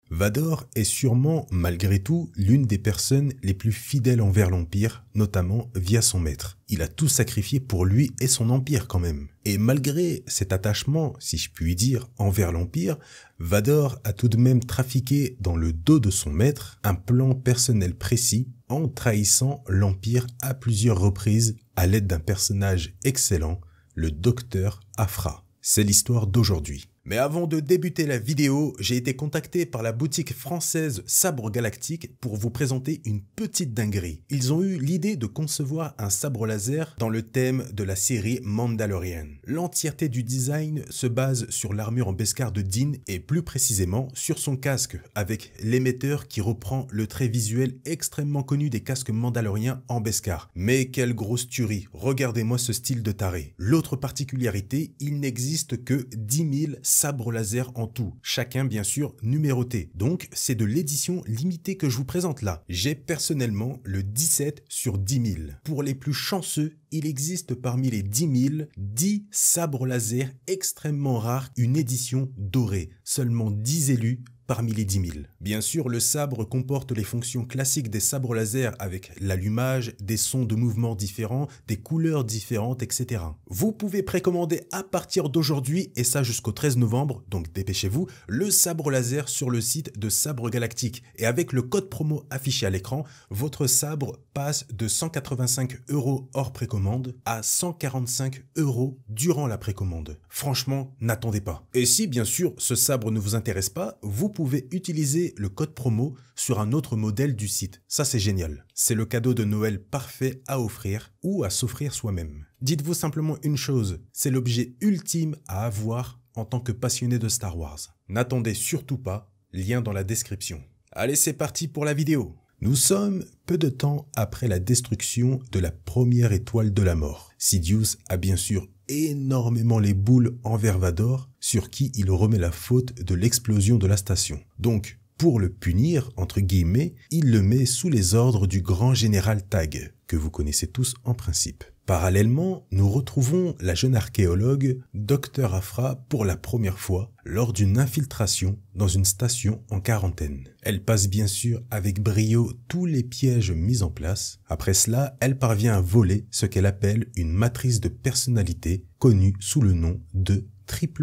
Vador est sûrement, malgré tout, l'une des personnes les plus fidèles envers l'Empire, notamment via son maître. Il a tout sacrifié pour lui et son empire quand même. Et malgré cet attachement, si je puis dire, envers l'Empire, Vador a tout de même trafiqué dans le dos de son maître un plan personnel précis en trahissant l'Empire à plusieurs reprises à l'aide d'un personnage excellent, le docteur Aphra. C'est l'histoire d'aujourd'hui. Mais avant de débuter la vidéo, j'ai été contacté par la boutique française Sabre Galactique pour vous présenter une petite dinguerie. Ils ont eu l'idée de concevoir un sabre laser dans le thème de la série Mandalorian. L'entièreté du design se base sur l'armure en Beskar de Din et plus précisément sur son casque avec l'émetteur qui reprend le trait visuel extrêmement connu des casques mandaloriens en Beskar. Mais quelle grosse tuerie, regardez-moi ce style de taré. L'autre particularité, il n'existe que 10 000 sabres laser en tout, chacun bien sûr numéroté. Donc c'est de l'édition limitée que je vous présente là. J'ai personnellement le 17 sur 10 000. Pour les plus chanceux, il existe parmi les 10 000, 10 sabres laser extrêmement rares, une édition dorée. Seulement 10 élus parmi les 10 000. Bien sûr, le sabre comporte les fonctions classiques des sabres laser avec l'allumage, des sons de mouvements différents, des couleurs différentes, etc. Vous pouvez précommander à partir d'aujourd'hui, et ça jusqu'au 13 novembre, donc dépêchez-vous, le sabre laser sur le site de Sabre Galactique. Et avec le code promo affiché à l'écran, votre sabre passe de 185 € hors précommande à 145 € durant la précommande. Franchement, n'attendez pas. Et si bien sûr ce sabre ne vous intéresse pas, vous pouvez utiliser le code promo sur un autre modèle du site. Ça, c'est génial. C'est le cadeau de Noël parfait à offrir ou à s'offrir soi-même. Dites-vous simplement une chose, c'est l'objet ultime à avoir en tant que passionné de Star Wars. N'attendez surtout pas, lien dans la description. Allez, c'est parti pour la vidéo. Nous sommes peu de temps après la destruction de la première étoile de la mort. Sidious a bien sûr énormément les boules envers Vador, sur qui il remet la faute de l'explosion de la station. Donc, pour le punir, entre guillemets, il le met sous les ordres du grand général Tag, que vous connaissez tous en principe. Parallèlement, nous retrouvons la jeune archéologue Dr Aphra pour la première fois lors d'une infiltration dans une station en quarantaine. Elle passe bien sûr avec brio tous les pièges mis en place. Après cela, elle parvient à voler ce qu'elle appelle une matrice de personnalité connue sous le nom de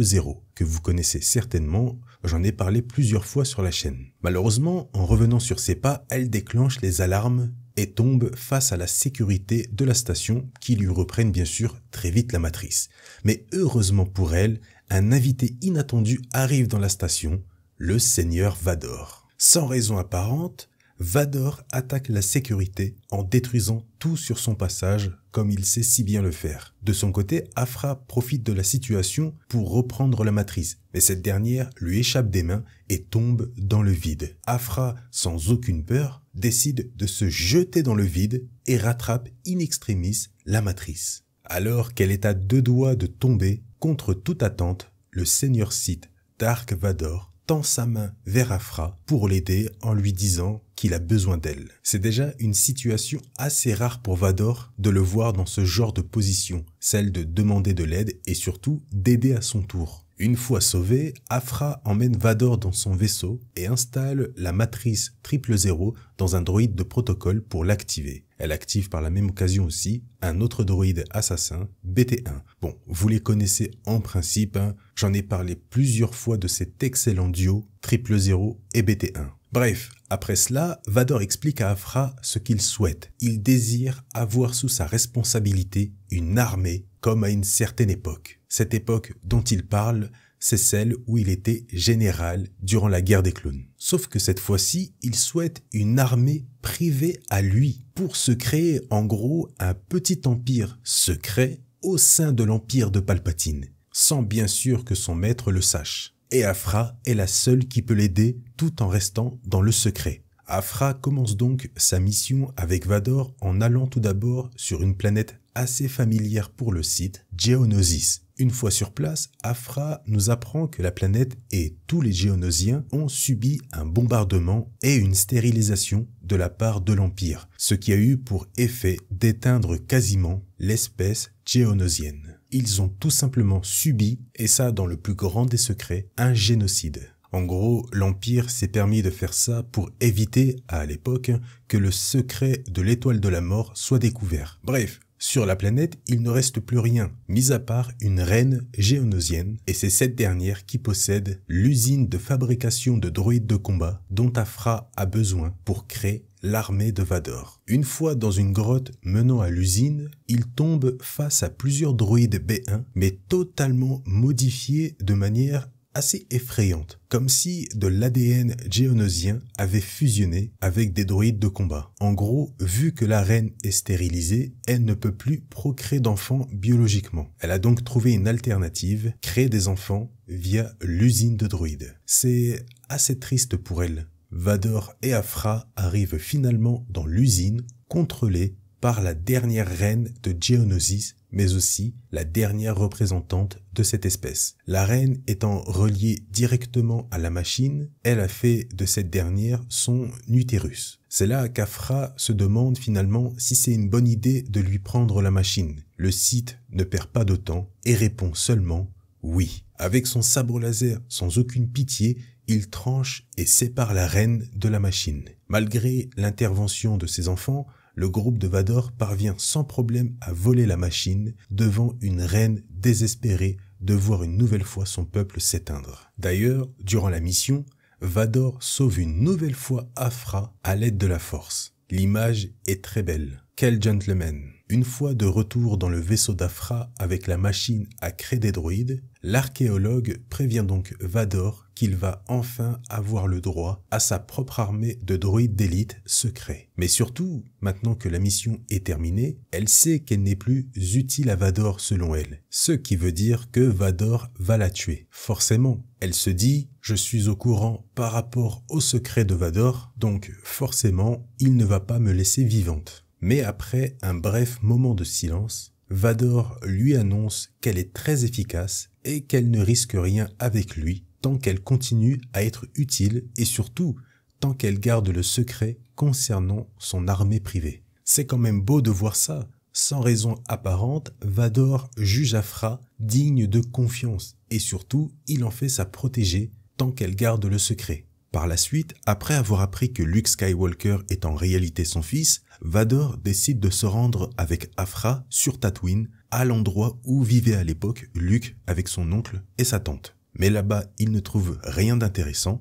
000, que vous connaissez certainement, j'en ai parlé plusieurs fois sur la chaîne. Malheureusement, en revenant sur ses pas, elle déclenche les alarmes et tombe face à la sécurité de la station qui lui reprennent bien sûr très vite la matrice. Mais heureusement pour elle, un invité inattendu arrive dans la station, le seigneur Vador. Sans raison apparente, Vador attaque la sécurité en détruisant tout sur son passage comme il sait si bien le faire. De son côté, Aphra profite de la situation pour reprendre la matrice, mais cette dernière lui échappe des mains et tombe dans le vide. Aphra, sans aucune peur, décide de se jeter dans le vide et rattrape in extremis la matrice. Alors qu'elle est à deux doigts de tomber, contre toute attente, le seigneur Sith Dark Vador tend sa main vers Aphra pour l'aider en lui disant qu'il a besoin d'elle. C'est déjà une situation assez rare pour Vador de le voir dans ce genre de position, celle de demander de l'aide et surtout d'aider à son tour. Une fois sauvé, Aphra emmène Vador dans son vaisseau et installe la matrice 000 dans un droïde de protocole pour l'activer. Elle active par la même occasion aussi un autre droïde assassin, BT-1. Bon, vous les connaissez en principe, hein. J'en ai parlé plusieurs fois de cet excellent duo 000 et BT-1. Bref, après cela, Vador explique à Aphra ce qu'il souhaite. Il désire avoir sous sa responsabilité une armée comme à une certaine époque. Cette époque dont il parle, c'est celle où il était général durant la guerre des clones. Sauf que cette fois-ci, il souhaite une armée privée à lui pour se créer en gros un petit empire secret au sein de l'empire de Palpatine, sans bien sûr que son maître le sache. Et Aphra est la seule qui peut l'aider tout en restant dans le secret. Aphra commence donc sa mission avec Vador en allant tout d'abord sur une planète assez familière pour le site, Geonosis. Une fois sur place, Aphra nous apprend que la planète et tous les Géonosiens ont subi un bombardement et une stérilisation de la part de l'Empire, ce qui a eu pour effet d'éteindre quasiment l'espèce géonosienne. Ils ont tout simplement subi, et ça dans le plus grand des secrets, un génocide. En gros, l'Empire s'est permis de faire ça pour éviter, à l'époque, que le secret de l'étoile de la mort soit découvert. Bref, sur la planète, il ne reste plus rien, mis à part une reine géonosienne, et c'est cette dernière qui possède l'usine de fabrication de droïdes de combat dont Aphra a besoin pour créer l'armée de Vador. Une fois dans une grotte menant à l'usine, il tombe face à plusieurs droïdes B1, mais totalement modifiés de manière assez effrayante, comme si de l'ADN géonosien avait fusionné avec des droïdes de combat. En gros, vu que la reine est stérilisée, elle ne peut plus procréer d'enfants biologiquement. Elle a donc trouvé une alternative, créer des enfants via l'usine de droïdes. C'est assez triste pour elle. Vador et Aphra arrivent finalement dans l'usine, contrôlée par la dernière reine de Geonosis, mais aussi la dernière représentante de cette espèce. La reine étant reliée directement à la machine, elle a fait de cette dernière son utérus. C'est là qu'Aphra se demande finalement si c'est une bonne idée de lui prendre la machine. Le Sith ne perd pas de temps et répond seulement oui. Avec son sabre laser, sans aucune pitié, il tranche et sépare la reine de la machine. Malgré l'intervention de ses enfants, le groupe de Vador parvient sans problème à voler la machine devant une reine désespérée de voir une nouvelle fois son peuple s'éteindre. D'ailleurs, durant la mission, Vador sauve une nouvelle fois Aphra à l'aide de la force. L'image est très belle. Quel gentleman! Une fois de retour dans le vaisseau d'Aphra avec la machine à créer des droïdes, l'archéologue prévient donc Vador qu'il va enfin avoir le droit à sa propre armée de droïdes d'élite secrets. Mais surtout, maintenant que la mission est terminée, elle sait qu'elle n'est plus utile à Vador selon elle. Ce qui veut dire que Vador va la tuer. Forcément, elle se dit « Je suis au courant par rapport au secret de Vador, donc forcément, il ne va pas me laisser vivante. » Mais après un bref moment de silence, Vador lui annonce qu'elle est très efficace et qu'elle ne risque rien avec lui tant qu'elle continue à être utile et surtout tant qu'elle garde le secret concernant son armée privée. C'est quand même beau de voir ça. Sans raison apparente, Vador juge Aphra digne de confiance et surtout il en fait sa protégée tant qu'elle garde le secret. Par la suite, après avoir appris que Luke Skywalker est en réalité son fils, Vador décide de se rendre avec Aphra sur Tatooine, à l'endroit où vivait à l'époque Luke avec son oncle et sa tante. Mais là-bas, il ne trouve rien d'intéressant.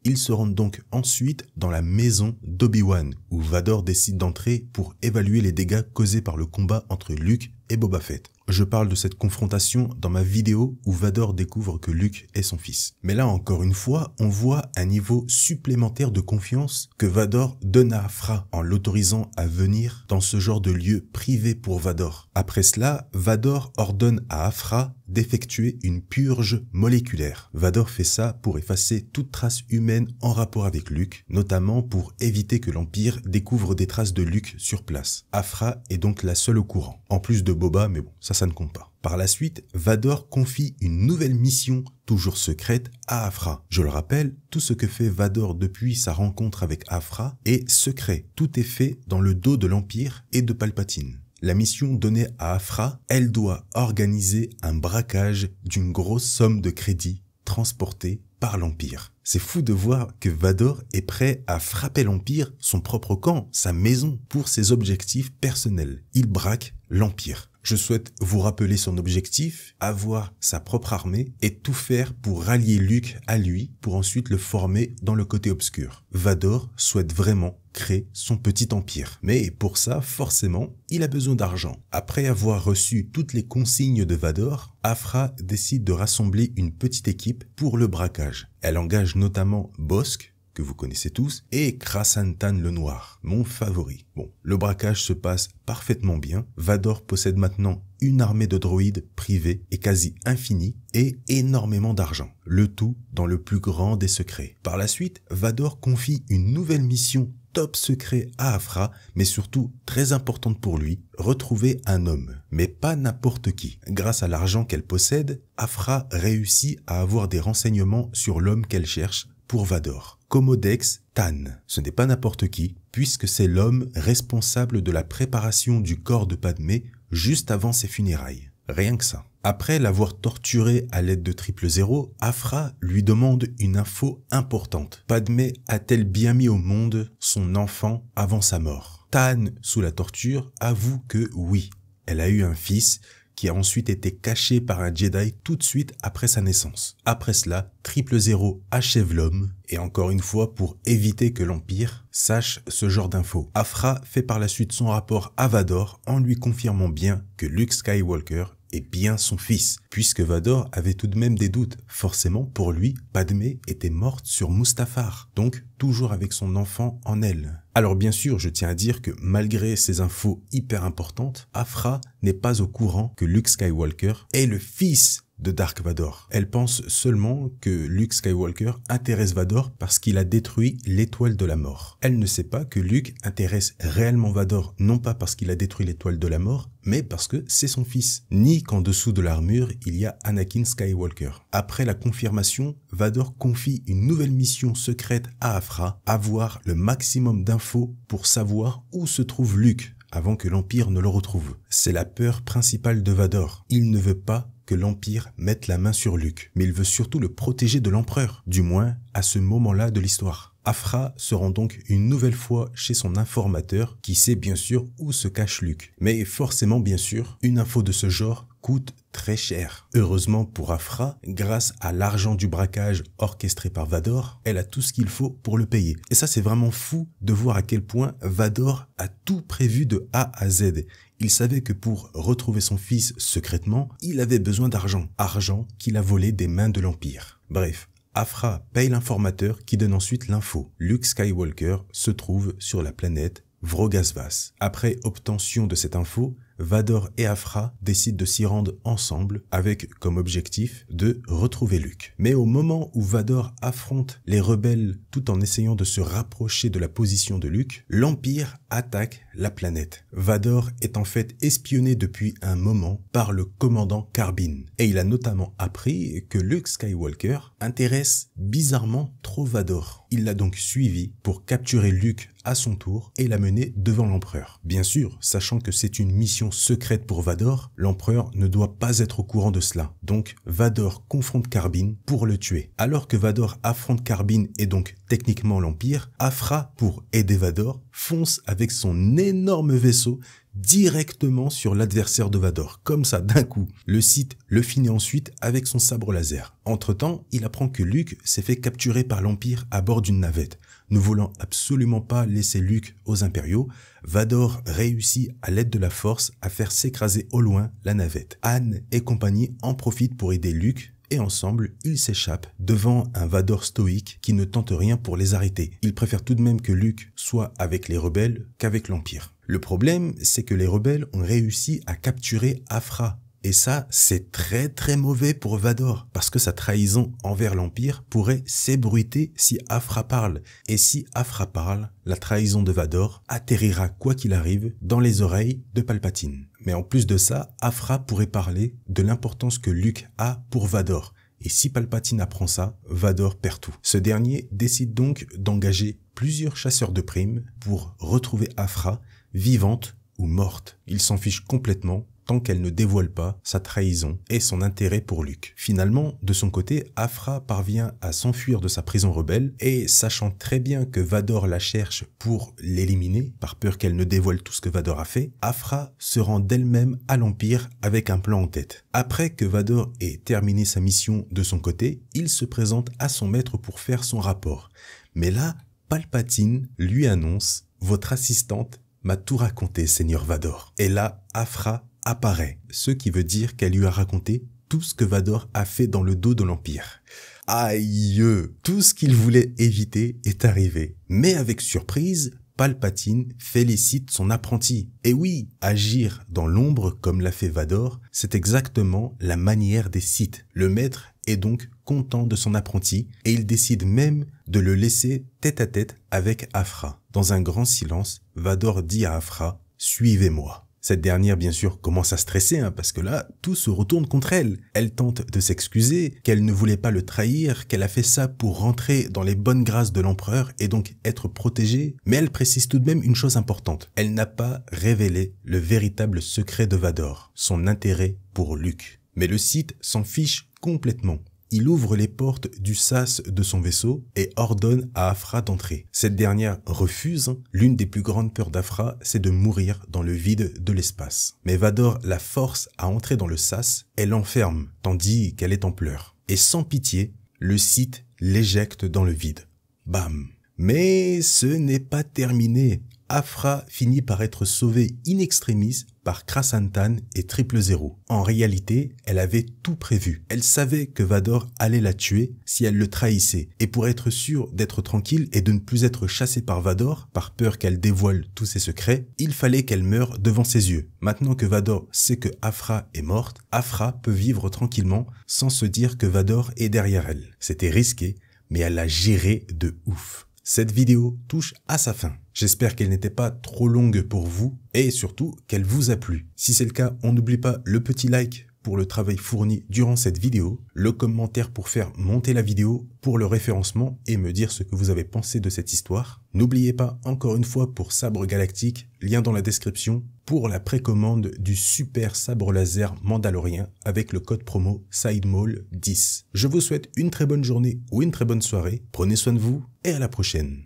Ils se rendent donc ensuite dans la maison d'Obi-Wan, où Vador décide d'entrer pour évaluer les dégâts causés par le combat entre Luke et Boba Fett. Je parle de cette confrontation dans ma vidéo où Vador découvre que Luke est son fils. Mais là, encore une fois, on voit un niveau supplémentaire de confiance que Vador donne à Aphra en l'autorisant à venir dans ce genre de lieu privé pour Vador. Après cela, Vador ordonne à Aphra d'effectuer une purge moléculaire. Vador fait ça pour effacer toute trace humaine en rapport avec Luke, notamment pour éviter que l'Empire découvre des traces de Luke sur place. Aphra est donc la seule au courant. En plus de Boba, mais bon, ça ne compte pas. Par la suite, Vador confie une nouvelle mission, toujours secrète, à Aphra. Je le rappelle, tout ce que fait Vador depuis sa rencontre avec Aphra est secret. Tout est fait dans le dos de l'Empire et de Palpatine. La mission donnée à Aphra, elle doit organiser un braquage d'une grosse somme de crédit transportée par l'Empire. C'est fou de voir que Vador est prêt à frapper l'Empire, son propre camp, sa maison, pour ses objectifs personnels. Il braque l'Empire. Je souhaite vous rappeler son objectif, avoir sa propre armée et tout faire pour rallier Luke à lui pour ensuite le former dans le côté obscur. Vador souhaite vraiment créer son petit empire. Mais pour ça, forcément, il a besoin d'argent. Après avoir reçu toutes les consignes de Vador, Aphra décide de rassembler une petite équipe pour le braquage. Elle engage notamment Bossk, que vous connaissez tous, et Krrsantan le Noir, mon favori. Bon, le braquage se passe parfaitement bien. Vador possède maintenant une armée de droïdes privés et quasi infinie et énormément d'argent. Le tout dans le plus grand des secrets. Par la suite, Vador confie une nouvelle mission top secret à Aphra, mais surtout très importante pour lui, retrouver un homme. Mais pas n'importe qui. Grâce à l'argent qu'elle possède, Aphra réussit à avoir des renseignements sur l'homme qu'elle cherche pour Vador. Comodex Tan. Ce n'est pas n'importe qui, puisque c'est l'homme responsable de la préparation du corps de Padmé juste avant ses funérailles. Rien que ça. Après l'avoir torturé à l'aide de 000, Afra lui demande une info importante. Padmé a-t-elle bien mis au monde son enfant avant sa mort? Tan, sous la torture, avoue que oui, elle a eu un fils qui a ensuite été caché par un Jedi tout de suite après sa naissance. Après cela, 000 achève l'homme, et encore une fois pour éviter que l'Empire sache ce genre d'infos. Afra fait par la suite son rapport à Vador en lui confirmant bien que Luke Skywalker est bien son fils, puisque Vador avait tout de même des doutes. Forcément, pour lui, Padmé était morte sur Mustafar, donc toujours avec son enfant en elle. Alors bien sûr, je tiens à dire que malgré ces infos hyper importantes, Afra n'est pas au courant que Luke Skywalker est le fils de Dark Vador. Elle pense seulement que Luke Skywalker intéresse Vador parce qu'il a détruit l'étoile de la mort. Elle ne sait pas que Luke intéresse réellement Vador, non pas parce qu'il a détruit l'étoile de la mort, mais parce que c'est son fils. Ni qu'en dessous de l'armure, il y a Anakin Skywalker. Après la confirmation, Vador confie une nouvelle mission secrète à Afra, avoir le maximum d'infos pour savoir où se trouve Luke avant que l'Empire ne le retrouve. C'est la peur principale de Vador. Il ne veut pas que l'Empire mette la main sur Luke, mais il veut surtout le protéger de l'Empereur, du moins à ce moment-là de l'histoire. Afra se rend donc une nouvelle fois chez son informateur qui sait bien sûr où se cache Luke. Mais forcément bien sûr, une info de ce genre coûte très cher. Heureusement pour Afra, grâce à l'argent du braquage orchestré par Vador, elle a tout ce qu'il faut pour le payer. Et ça c'est vraiment fou de voir à quel point Vador a tout prévu de A à Z. Il savait que pour retrouver son fils secrètement, il avait besoin d'argent. Argent qu'il a volé des mains de l'Empire. Bref. Afra paye l'informateur qui donne ensuite l'info. Luke Skywalker se trouve sur la planète Vrogasvas. Après obtention de cette info, Vador et Afra décident de s'y rendre ensemble avec comme objectif de retrouver Luke. Mais au moment où Vador affronte les rebelles tout en essayant de se rapprocher de la position de Luke, l'Empire attaque la planète. Vador est en fait espionné depuis un moment par le commandant Carbine. Et il a notamment appris que Luke Skywalker intéresse bizarrement trop Vador. Il l'a donc suivi pour capturer Luke à son tour et l'amener devant l'empereur. Bien sûr, sachant que c'est une mission secrète pour Vador, l'empereur ne doit pas être au courant de cela. Donc Vador confronte Carbine pour le tuer. Alors que Vador affronte Carbine et donc techniquement l'Empire, Afra, pour aider Vador, fonce avec son énorme vaisseau directement sur l'adversaire de Vador, comme ça d'un coup. Le Sith le finit ensuite avec son sabre laser. Entre-temps, il apprend que Luke s'est fait capturer par l'Empire à bord d'une navette. Ne voulant absolument pas laisser Luke aux impériaux, Vador réussit à l'aide de la force à faire s'écraser au loin la navette. Han et compagnie en profitent pour aider Luke et ensemble, ils s'échappent devant un Vador stoïque qui ne tente rien pour les arrêter. Ils préfèrent tout de même que Luke soit avec les rebelles qu'avec l'Empire. Le problème, c'est que les rebelles ont réussi à capturer Afra. Et ça, c'est très mauvais pour Vador, parce que sa trahison envers l'Empire pourrait s'ébruiter si Afra parle. Et si Afra parle, la trahison de Vador atterrira quoi qu'il arrive dans les oreilles de Palpatine. Mais en plus de ça, Afra pourrait parler de l'importance que Luke a pour Vador. Et si Palpatine apprend ça, Vador perd tout. Ce dernier décide donc d'engager plusieurs chasseurs de primes pour retrouver Afra, vivante ou morte. Il s'en fiche complètement tant qu'elle ne dévoile pas sa trahison et son intérêt pour Luke. Finalement, de son côté, Afra parvient à s'enfuir de sa prison rebelle et, sachant très bien que Vador la cherche pour l'éliminer, par peur qu'elle ne dévoile tout ce que Vador a fait, Afra se rend d'elle-même à l'Empire avec un plan en tête. Après que Vador ait terminé sa mission de son côté, il se présente à son maître pour faire son rapport. Mais là, Palpatine lui annonce « Votre assistante m'a tout raconté, Seigneur Vador. » Et là, Afra apparaît, ce qui veut dire qu'elle lui a raconté tout ce que Vador a fait dans le dos de l'Empire. Aïe, tout ce qu'il voulait éviter est arrivé. Mais avec surprise, Palpatine félicite son apprenti. Et oui, agir dans l'ombre comme l'a fait Vador, c'est exactement la manière des Sith. Le maître est donc content de son apprenti et il décide même de le laisser tête à tête avec Afra. Dans un grand silence, Vador dit à Afra « Suivez-moi ». Cette dernière, bien sûr, commence à stresser, parce que là, tout se retourne contre elle. Elle tente de s'excuser, qu'elle ne voulait pas le trahir, qu'elle a fait ça pour rentrer dans les bonnes grâces de l'empereur et donc être protégée. Mais elle précise tout de même une chose importante. Elle n'a pas révélé le véritable secret de Vador, son intérêt pour Luke. Mais le Sith s'en fiche complètement. Il ouvre les portes du sas de son vaisseau et ordonne à Aphra d'entrer. Cette dernière refuse. L'une des plus grandes peurs d'Aphra, c'est de mourir dans le vide de l'espace. Mais Vador la force à entrer dans le sas et l'enferme, tandis qu'elle est en pleurs. Et sans pitié, le Sith l'éjecte dans le vide. Bam! Mais ce n'est pas terminé. Aphra finit par être sauvée in extremis par Krrsantan et Triple Zéro. En réalité, elle avait tout prévu. Elle savait que Vador allait la tuer si elle le trahissait. Et pour être sûre d'être tranquille et de ne plus être chassée par Vador, par peur qu'elle dévoile tous ses secrets, il fallait qu'elle meure devant ses yeux. Maintenant que Vador sait que Aphra est morte, Aphra peut vivre tranquillement sans se dire que Vador est derrière elle. C'était risqué, mais elle l'a géré de ouf. Cette vidéo touche à sa fin. J'espère qu'elle n'était pas trop longue pour vous et surtout qu'elle vous a plu. Si c'est le cas, on n'oublie pas le petit like pour le travail fourni durant cette vidéo, le commentaire pour faire monter la vidéo, pour le référencement et me dire ce que vous avez pensé de cette histoire. N'oubliez pas encore une fois pour Sabre Galactique, lien dans la description, pour la précommande du super sabre laser mandalorien avec le code promo SIDEMALL10. Je vous souhaite une très bonne journée ou une très bonne soirée, prenez soin de vous et à la prochaine.